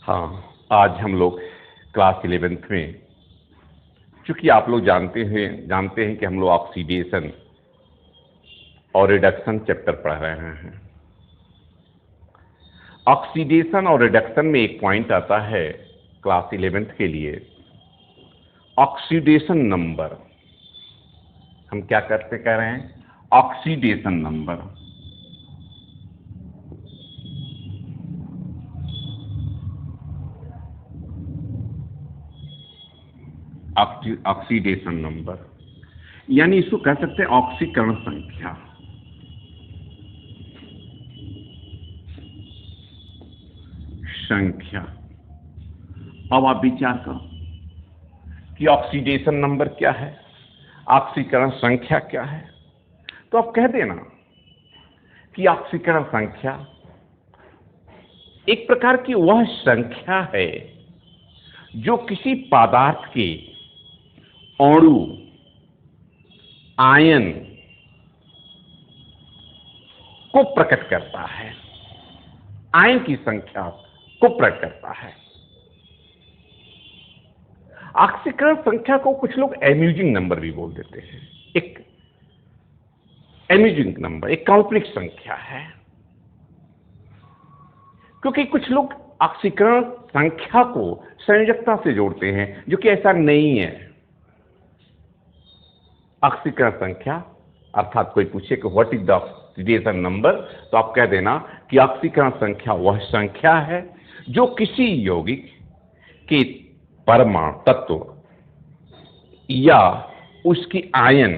हाँ, आज हम लोग क्लास 11th में, चूंकि आप लोग जानते हैं कि हम लोग ऑक्सीडेशन और रिडक्शन चैप्टर पढ़ रहे हैं। ऑक्सीडेशन और रिडक्शन में एक पॉइंट आता है क्लास 11th के लिए, ऑक्सीडेशन नंबर। हम क्या कह रहे हैं? Oxidation number. ऑक्सीडेशन नंबर यानी इसको कह सकते हैं ऑक्सीकरण संख्या। अब आप विचार करो कि ऑक्सीडेशन नंबर क्या है, ऑक्सीकरण संख्या क्या है। तो आप कह देना कि ऑक्सीकरण संख्या एक प्रकार की वह संख्या है जो किसी पदार्थ के अणु, आयन को प्रकट करता है, आयन की संख्या को प्रकट करता है। ऑक्सीकरण संख्या को कुछ लोग एम्यूजिंग नंबर भी बोल देते हैं। एक एम्यूजिंग नंबर एक काल्पनिक संख्या है, क्योंकि कुछ लोग ऑक्सीकरण संख्या को संयोजकता से जोड़ते हैं, जो कि ऐसा नहीं है। ऑक्सीकरण संख्या अर्थात कोई पूछे कि what is the oxidation number, तो आप कह देना कि ऑक्सीकरण संख्या वह संख्या है जो किसी यौगिक के परमाणु तत्व या उसकी आयन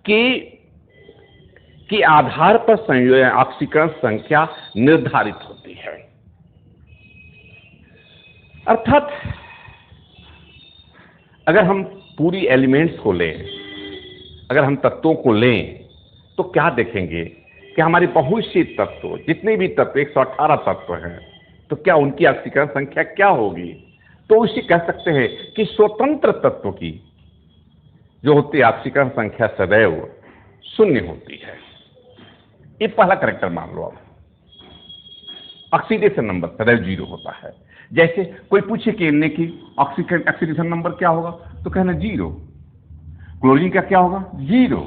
के आधार पर संयोजन ऑक्सीकरण संख्या निर्धारित होती है। अर्थात अगर हम पूरी एलिमेंट्स को लें, अगर हम तत्वों को लें, तो क्या देखेंगे कि हमारे बहुत से तत्व, जितने भी तत्व 118 तत्व हैं, तो क्या उनकी ऑक्सीकरण संख्या क्या होगी? तो उसे कह सकते हैं कि स्वतंत्र तत्व की जो होती है ऑक्सीकरण संख्या सदैव 0 होती है। ये पहला कैरेक्टर मान लो आप। ऑक्सीडेशन नंबर सदैव 0 होता है। जैसे कोई पूछे कि Na की ऑक्सीडेशन नंबर क्या होगा, तो कहना 0। क्लोरीन का क्या होगा? 0।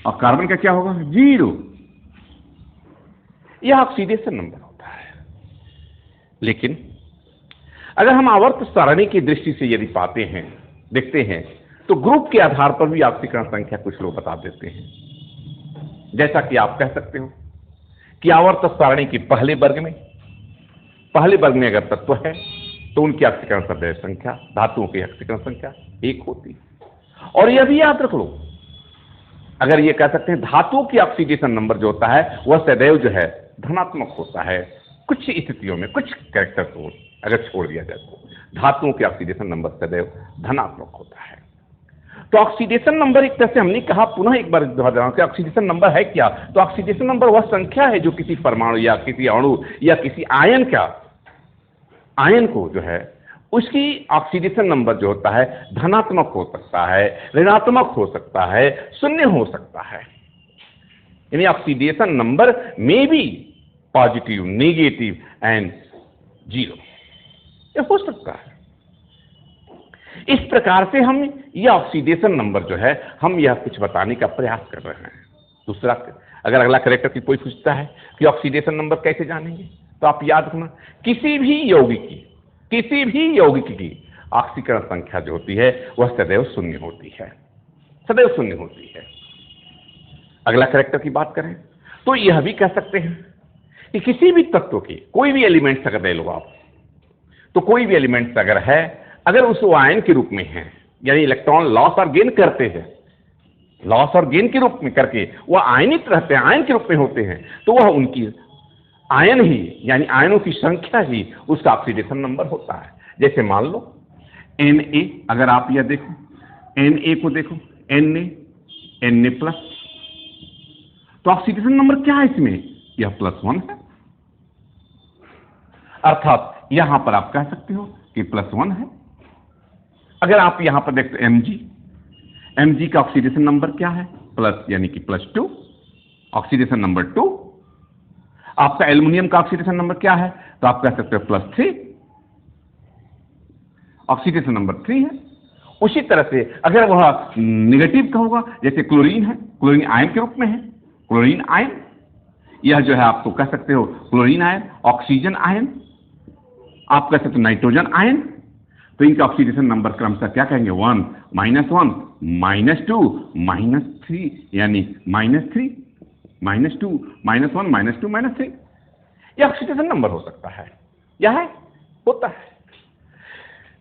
और कार्बन का क्या होगा? 0। यह ऑक्सीडेशन नंबर होता है। लेकिन अगर हम आवर्त सारणी की दृष्टि से यदि देखते हैं, तो ग्रुप के आधार पर भी ऑक्सीकरण संख्या कुछ लोग बता देते हैं। जैसा कि आप कह सकते हो कि आवर्त सारणी के पहले वर्ग में अगर तत्व है, तो उनकी ऑक्सीकरण सदैव संख्या, धातुओं की ऑक्सीकरण संख्या 1 होती है। और यह भी याद रख लो, अगर ये कह सकते हैं धातुओं की ऑक्सीडेशन नंबर जो होता है वह सदैव जो है धनात्मक होता है। कुछ स्थितियों में, कुछ कैरेक्टर को अगर छोड़ दिया जाए तो धातुओं की ऑक्सीडेशन नंबर सदैव धनात्मक होता है। तो ऑक्सीडेशन नंबर एक तरह से हमने कहा, पुनः एक बार दोहराऊं कि ऑक्सीडेशन नंबर है क्या? तो ऑक्सीडेशन नंबर वह संख्या है जो किसी परमाणु या किसी अणु या किसी आयन को जो है उसकी ऑक्सीडेशन नंबर जो होता है धनात्मक हो सकता है, ऋणात्मक हो सकता है, 0 हो सकता है। यानी ऑक्सीडेशन नंबर में भी पॉजिटिव, नेगेटिव एंड 0 ये हो सकता है। इस प्रकार से हम यह ऑक्सीडेशन नंबर जो है, हम यह कुछ बताने का प्रयास कर रहे हैं। दूसरा, अगर अगला कैरेक्टर की कोई पूछता है कि ऑक्सीडेशन नंबर कैसे जानेंगे, तो आप याद रखना किसी भी यौगिक की ऑक्सीकरण संख्या जो होती है वह सदैव 0 होती है, सदैव 0 होती है। अगला कैरेक्टर की बात करें तो यह भी कह सकते हैं कि किसी भी तत्व की कोई भी एलिमेंट्स अगर ले लो आप, तो कोई भी एलिमेंट्स अगर है, अगर उस आयन के रूप में है, यानी इलेक्ट्रॉन लॉस और गेन करते हैं, लॉस और गेन के रूप में करके वह आयनित रहते हैं, आयन के रूप में होते हैं, तो वह उनकी आयन ही यानी आयनों की संख्या ही उसका ऑक्सीडेशन नंबर होता है। जैसे मान लो Na, अगर आप यह देखो Na को देखो, Na प्लस, तो ऑक्सीडेशन नंबर क्या है इसमें? यह +1 है। अर्थात यहां पर आप कह सकते हो कि +1 है। अगर आप यहां पर देखते Mg का ऑक्सीडेशन नंबर क्या है? प्लस यानी कि +2, ऑक्सीडेशन नंबर 2। आपका एल्युमिनियम का ऑक्सीडेशन नंबर क्या है, तो आप कह सकते हो +3, ऑक्सीडेशन नंबर 3 है। उसी तरह से अगर वह निगेटिव का होगा, जैसे क्लोरीन है, क्लोरीन आयन के रूप में है, क्लोरीन आयन, यह जो है आपको कह सकते हो क्लोरीन आयन, ऑक्सीजन आयन, आप कह सकते हो नाइट्रोजन आयन। तो इनका ऑक्सीडेशन नंबर क्रमशः क्या कहेंगे, 1 -1 -2 -3, यानी -3 -2 -1 -2 -3, यह ऑक्सीडेशन नंबर हो सकता है। यह है, होता है।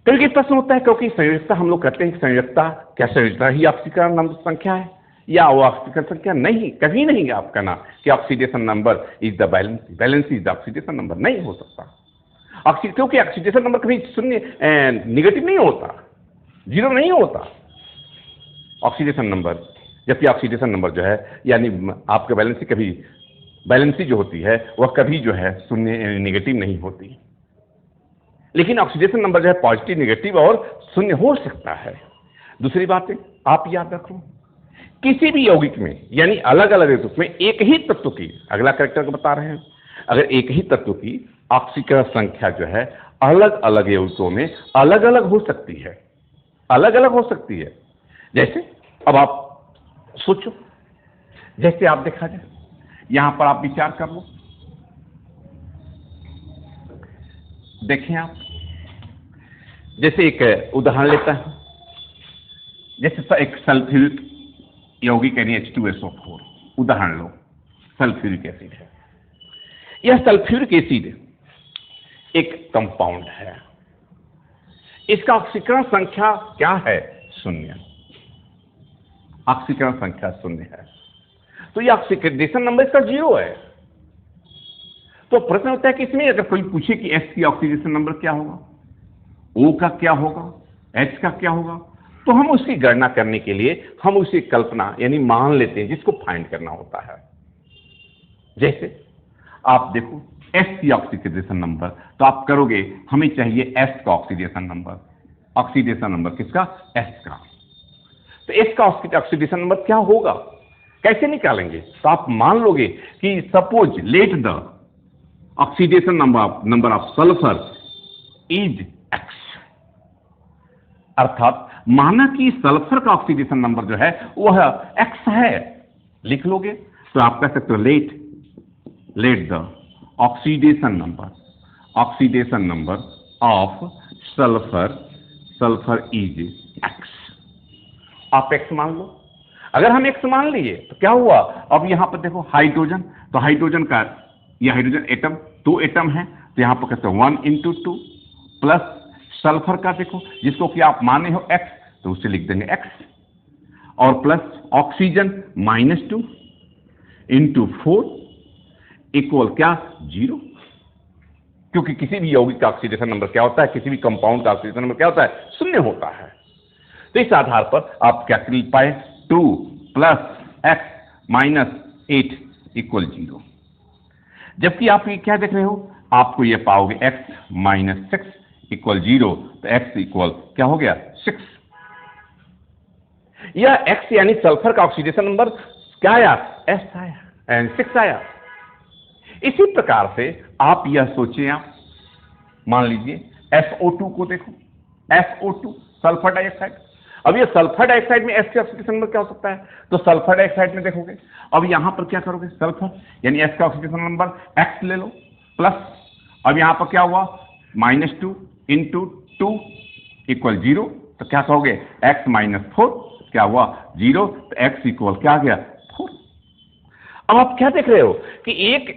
कभी प्रश्न होता है, क्योंकि संयोजकता हम लोग कहते हैं कि संयोजकता, क्या संयोजकता ही ऑक्सीकरण नंबर संख्या है, या वो ऑक्सीकरण संख्या नहीं, कभी नहीं आप कहना कि oxidation number is the balance, balance is the oxidation number, नहीं हो सकता। क्योंकि ऑक्सीडेशन नंबर कभी शून्य निगेटिव नहीं होता, जीरो नहीं होता ऑक्सीडेशन नंबर, जबकि ऑक्सीडेशन नंबर जो है यानी आपके बैलेंसी, कभी बैलेंसी जो होती है वह कभी जो है शून्य निगेटिव नहीं होती, लेकिन ऑक्सीडेशन नंबर जो है पॉजिटिव, निगेटिव और शून्य हो सकता है। दूसरी बात है, आप याद रखो, किसी भी यौगिक में यानी अलग अलग यौगिक में एक ही तत्व की, अगला कैरेक्टर को बता रहे हैं, अगर एक ही तत्व की ऑक्सीकरण संख्या जो है अलग अलग यौगिकों में अलग अलग हो सकती है, अलग अलग हो सकती है। जैसे अब आप सोचो, जैसे आप देखा जाए, यहां पर आप विचार कर लो, देखें आप, जैसे एक उदाहरण लेता है, जैसे एक सल्फ्यूरिक यौगिक यानी H2SO4 उदाहरण लो, सल्फ्यूरिक एसिड है। यह सल्फ्यूरिक एसिड एक कंपाउंड है, इसका ऑक्सीकरण संख्या क्या है, 0, ऑक्सीकरण संख्या 0 है, तो यह ऑक्सीडेशन नंबर इसका 0 है। तो प्रश्न होता है कि इसमें अगर कोई पूछे कि S की ऑक्सीडेशन नंबर क्या होगा, O का क्या होगा, H का क्या होगा, तो हम उसकी गणना करने के लिए हम उसी कल्पना यानी मान लेते हैं, जिसको फाइंड करना होता है। जैसे आप देखो S की ऑक्सीडेशन नंबर, तो आप करोगे, हमें चाहिए S का ऑक्सीडेशन नंबर, ऑक्सीडेशन नंबर किसका, S का। तो S का ऑक्सीडेशन नंबर क्या होगा, कैसे निकालेंगे, तो आप मान लोगे कि suppose let the oxidation number of sulphur is X, अर्थात माना कि सल्फर का ऑक्सीडेशन नंबर जो है वह X है, लिख लोगे, तो आप कह सकते हो late the oxidation number of sulphur is X, आप X मान लो। अगर हम X मान लिए तो क्या हुआ, अब यहां पर देखो हाइड्रोजन, तो हाइड्रोजन का, यह हाइड्रोजन एटम 2 एटम है, तो यहां पर कहते हैं 1 × 2 प्लस सल्फर का देखो, जिसको कि आप माने हो X, तो उसे लिख देंगे X, और प्लस ऑक्सीजन -2 × 4 इक्वल क्या, 0, क्योंकि किसी भी यौगिक का ऑक्सीडेशन नंबर क्या होता है, किसी भी कंपाउंड का ऑक्सीडेशन नंबर क्या होता है, 0 होता है। तो इस आधार पर आप क्या कर पाए, 2 + X - 8 = 0, जबकि आप ये क्या देख रहे हो, आपको ये पाओगे X - 6 = 0, तो X इक्वल क्या हो गया, 6। यह X यानी सल्फर का ऑक्सीडेशन नंबर क्या आया, S आया, 6 आया। इसी प्रकार से आप यह सोचिए, आप मान लीजिए SO2 को देखो, SO2 सल्फर डाइऑक्साइड, अब ये सल्फर डाइऑक्साइड में S का ऑक्सीडेशन नंबर क्या हो सकता है, तो सल्फर डाइऑक्साइड में देखोगे, अब यहां पर क्या करोगे, सल्फर यानी S का ऑक्सीडेशन नंबर X ले लो, प्लस अब यहां पर क्या हुआ, -2 × 2 = 0, तो क्या कहोगे, X - 4 क्या हुआ, 0, तो X इक्वल क्या आ गया, 4। अब आप क्या देख रहे हो कि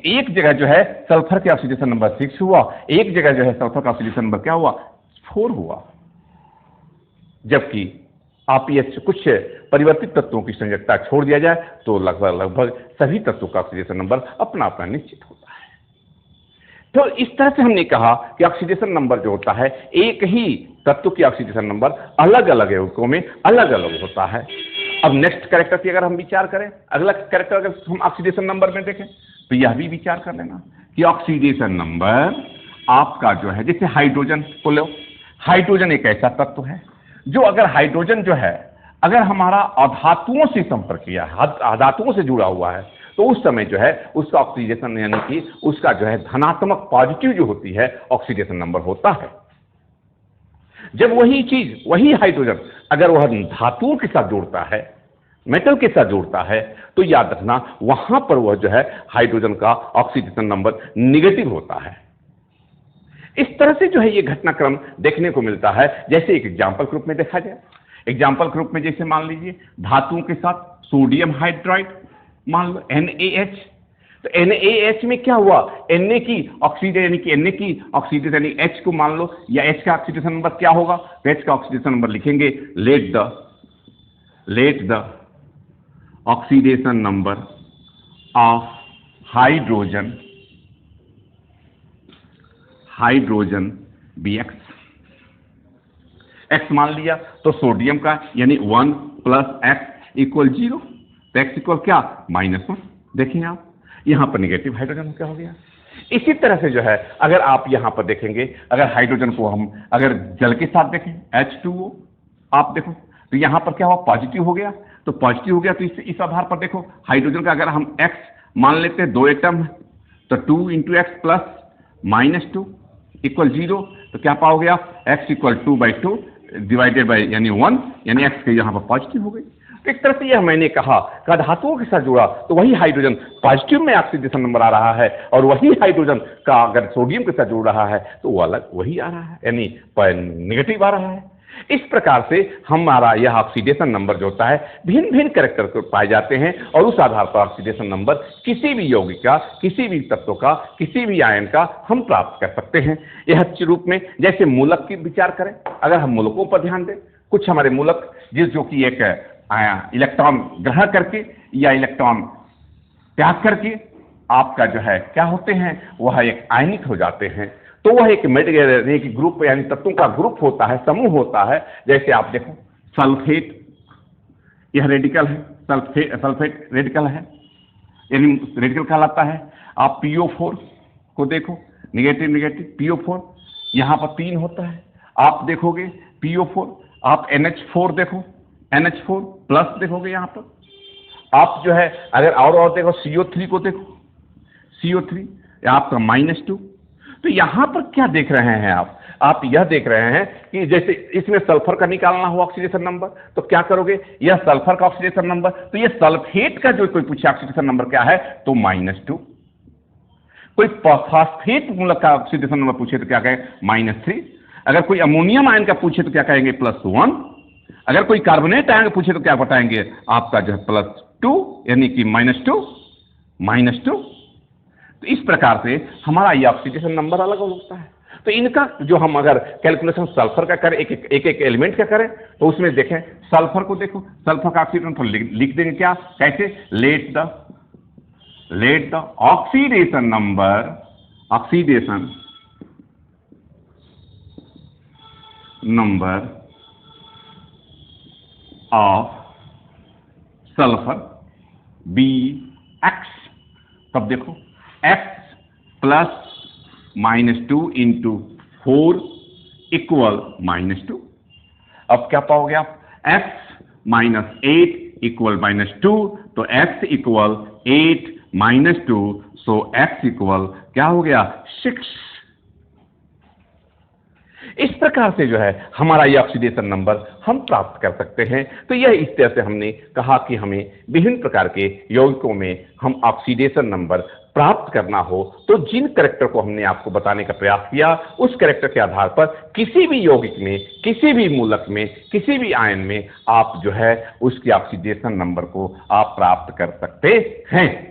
एक जगह जो है सल्फर के ऑक्सीडेशन नंबर 6 हुआ, एक जगह जो है सल्फर का ऑक्सीडेशन नंबर क्या हुआ, 4 हुआ, जबकि आप ये कुछ परिवर्तित तत्वों की संयोजकता छोड़ दिया जाए तो लगभग सभी तत्वों का ऑक्सीडेशन नंबर अपना अपना निश्चित होता है। तो इस तरह से हमने कहा कि ऑक्सीडेशन नंबर जो होता है, एक ही तत्व की ऑक्सीडेशन नंबर अलग अलग यौगिकों में अलग अलग होता है। अब नेक्स्ट कैरेक्टर की अगर हम विचार करें, अगला कैरेक्टर अगर हम ऑक्सीडेशन नंबर में देखें, तो यह भी विचार कर लेना कि ऑक्सीडेशन नंबर आपका जो है, जैसे हाइड्रोजन को लो, हाइड्रोजन एक ऐसा तत्व है जो अगर हाइड्रोजन जो है अगर हमारा अधातुओं से संपर्क किया, अधातुओं से जुड़ा हुआ है, तो उस समय जो है उसका ऑक्सीडेशन यानी कि उसका जो है धनात्मक पॉजिटिव जो होती है ऑक्सीडेशन नंबर होता है। जब वही चीज वही हाइड्रोजन अगर वह धातुओं के साथ जोड़ता है, मेटल के साथ जोड़ता है, तो याद रखना वहां पर वह जो है हाइड्रोजन का ऑक्सीडेशन नंबर निगेटिव होता है। इस तरह से जो है ये घटनाक्रम देखने को मिलता है। जैसे एक एग्जाम्पल के रूप में देखा जाए, एग्जाम्पल के रूप में जैसे मान लीजिए धातुओं के साथ सोडियम हाइड्राइड मान लो NaH, तो NaH में क्या हुआ, Na की ऑक्सीडेशन यानी कि Na की ऑक्सीडेशन यानी H को मान लो, या H का ऑक्सीडेशन नंबर क्या होगा, तो H का ऑक्सीडेशन नंबर लिखेंगे let the oxidation number of hydrogen be x मान लिया तो सोडियम का यानी 1 + x = 0, तो x इक्वल क्या -1। देखिए आप यहां पर निगेटिव हाइड्रोजन क्या हो गया। इसी तरह से जो है अगर आप यहां पर देखेंगे, अगर हाइड्रोजन को हम अगर जल के साथ देखें H2O, आप देखो तो यहां पर क्या हुआ, पॉजिटिव हो गया। तो पॉजिटिव हो गया तो इस आधार पर देखो हाइड्रोजन का अगर हम x मान लेते हैं, 2 एटम तो 2 × x + -2 = 0, तो क्या पाओगे आप, x = 2/2 डिवाइडेड बाय यानी 1, यानी x के यहाँ पर पॉजिटिव हो गई। तो एक तरह से यह मैंने कहा कि धातुओं के साथ जुड़ा तो वही हाइड्रोजन पॉजिटिव में ऑक्सीडेशन नंबर आ रहा है, और वही हाइड्रोजन का अगर सोडियम के साथ जुड़ रहा है तो वो अलग वही आ रहा है, यानी निगेटिव आ रहा है। इस प्रकार से हमारा यह ऑक्सीडेशन नंबर जो होता है भिन्न भिन्न कैरेक्टर को पाए जाते हैं, और उस आधार पर ऑक्सीडेशन नंबर किसी भी यौगिक का, किसी भी तत्व का, किसी भी आयन का हम प्राप्त कर सकते हैं। यह रूप में जैसे मूलक की विचार करें, अगर हम मूलकों पर ध्यान दें, कुछ हमारे मूलक जो कि एक इलेक्ट्रॉन ग्रहण करके या इलेक्ट्रॉन त्याग करके आपका जो है क्या होते हैं, वह एक आयनिक हो जाते हैं। तो वह एक ग्रुप यानी तत्वों का ग्रुप होता है, समूह होता है। जैसे आप देखो सल्फेट, यह रेडिकल है, सल्फेट रेडिकल है, यानी रेडिकल कहलाता है। आप PO4 को देखो, निगेटिव PO4 यहां पर 3 होता है। आप देखोगे PO4, आप NH4 देखो, NH4 प्लस देखोगे यहां पर। आप जो है अगर और देखो CO3 को देखो, CO3 आपका -2। तो यहां पर क्या देख रहे हैं आप यह देख रहे हैं कि जैसे इसमें सल्फर का निकालना हो ऑक्सीडेशन नंबर, तो क्या करोगे, यह सल्फर का ऑक्सीडेशन नंबर, तो यह सल्फेट का जो कोई पूछे ऑक्सीडेशन नंबर क्या है तो -2। कोई फॉस्फेट मूलक का ऑक्सीडेशन नंबर पूछे तो क्या कहेंगे -3। अगर कोई अमोनियम आयन का पूछे तो क्या कहेंगे +1। अगर कोई कार्बोनेट आयन का पूछे तो क्या बताएंगे आपका जो है +2, यानी कि -2। तो इस प्रकार से हमारा ये ऑक्सीडेशन नंबर अलग होता है। तो इनका जो हम अगर कैलकुलेशन सल्फर का करें, एक एलिमेंट का करें, तो उसमें देखें सल्फर को देखो, सल्फर का ऑक्सीडेशन तो लिख देंगे क्या, कैसे, late the oxidation number of sulphur Bx। तब देखो x + -2 × 4 = -2। अब क्या पाओगे आप, x - 8 = -2, तो x = 8 - 2, सो x = क्या हो गया 6। इस प्रकार से जो है हमारा ये ऑक्सीडेशन नंबर हम प्राप्त कर सकते हैं। तो यह इस तरह से हमने कहा कि हमें विभिन्न प्रकार के यौगिकों में हम ऑक्सीडेशन नंबर प्राप्त करना हो तो जिन कैरेक्टर को हमने आपको बताने का प्रयास किया, उस कैरेक्टर के आधार पर किसी भी यौगिक में, किसी भी मूलक में, किसी भी आयन में आप जो है उसके ऑक्सीडेशन नंबर को आप प्राप्त कर सकते हैं।